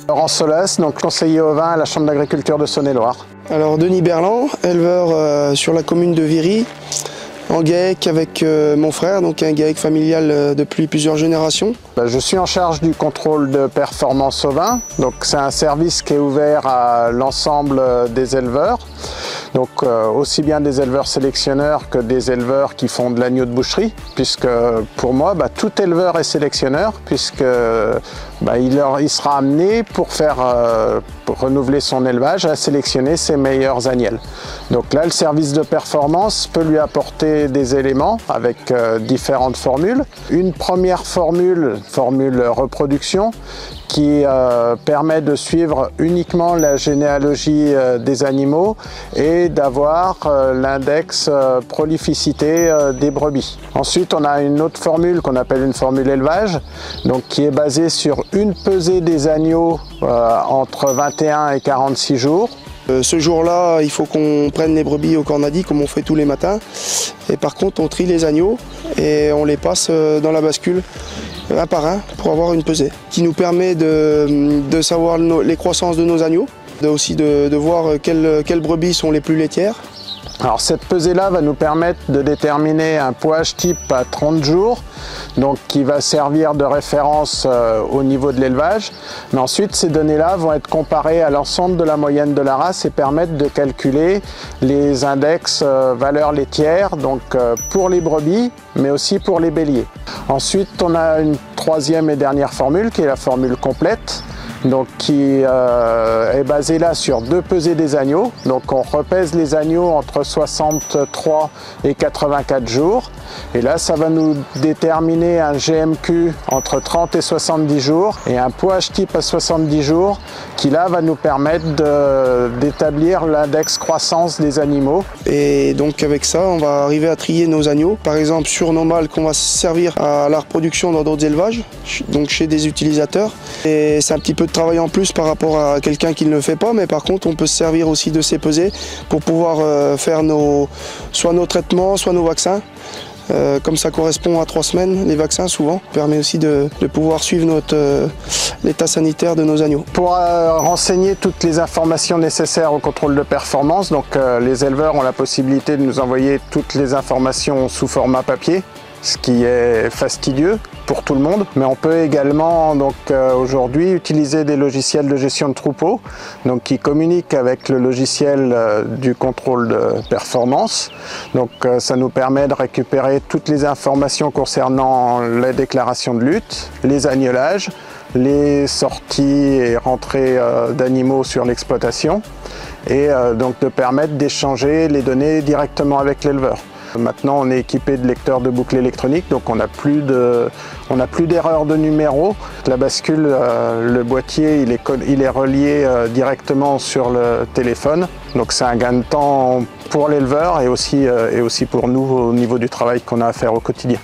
Laurent Solas, donc conseiller au vin à la Chambre d'agriculture de Saône-et-Loire. Alors Denis Berland, éleveur sur la commune de Viry, en GAEC avec mon frère, donc un GAEC familial depuis plusieurs générations. Je suis en charge du contrôle de performance au vin, donc c'est un service qui est ouvert à l'ensemble des éleveurs. Donc aussi bien des éleveurs sélectionneurs que des éleveurs qui font de l'agneau de boucherie, puisque pour moi tout éleveur est sélectionneur, puisque il sera amené pour renouveler son élevage à sélectionner ses meilleurs agnelles. Donc là le service de performance peut lui apporter des éléments avec différentes formules. Une première formule reproduction, qui permet de suivre uniquement la généalogie des animaux et d'avoir l'index prolificité des brebis. Ensuite, on a une autre formule qu'on appelle une formule élevage, donc qui est basée sur une pesée des agneaux entre 21 et 46 jours. Ce jour-là, il faut qu'on prenne les brebis au cornadi comme on fait tous les matins. Et par contre, on trie les agneaux et on les passe dans la bascule un par un pour avoir une pesée qui nous permet de savoir les croissances de nos agneaux, aussi de voir quelles brebis sont les plus laitières. Alors cette pesée-là va nous permettre de déterminer un poids type à 30 jours, donc qui va servir de référence au niveau de l'élevage. Mais ensuite, ces données-là vont être comparées à l'ensemble de la moyenne de la race et permettre de calculer les index valeurs laitières, donc pour les brebis, mais aussi pour les béliers. Ensuite, on a une troisième et dernière formule qui est la formule complète, donc qui est basée là sur deux pesées des agneaux. Donc on repèse les agneaux entre 63 et 84 jours. Et là, ça va nous déterminer un GMQ entre 30 et 70 jours et un poids type à 70 jours qui là va nous permettre d'établir l'index croissance des animaux. Et donc avec ça, on va arriver à trier nos agneaux. Par exemple, sur nos mâles qu'on va servir à la reproduction dans d'autres élevages, donc chez des utilisateurs. Et c'est un petit peu de travail en plus par rapport à quelqu'un qui ne le fait pas, mais par contre, on peut se servir aussi de ces pesées pour pouvoir faire soit nos traitements, soit nos vaccins. Comme ça correspond à 3 semaines, les vaccins souvent, permet aussi de pouvoir suivre l'état sanitaire de nos agneaux. Pour renseigner toutes les informations nécessaires au contrôle de performance, donc les éleveurs ont la possibilité de nous envoyer toutes les informations sous format papier, ce qui est fastidieux pour tout le monde, mais on peut également aujourd'hui utiliser des logiciels de gestion de troupeaux qui communiquent avec le logiciel du contrôle de performance. Donc ça nous permet de récupérer toutes les informations concernant la déclaration de lutte, les agnelages, les sorties et rentrées d'animaux sur l'exploitation et donc de permettre d'échanger les données directement avec l'éleveur. Maintenant, on est équipé de lecteurs de boucles électroniques, donc on n'a plus d'erreurs de numéros. La bascule, le boîtier, il est relié directement sur le téléphone. Donc c'est un gain de temps pour l'éleveur et aussi pour nous au niveau du travail qu'on a à faire au quotidien.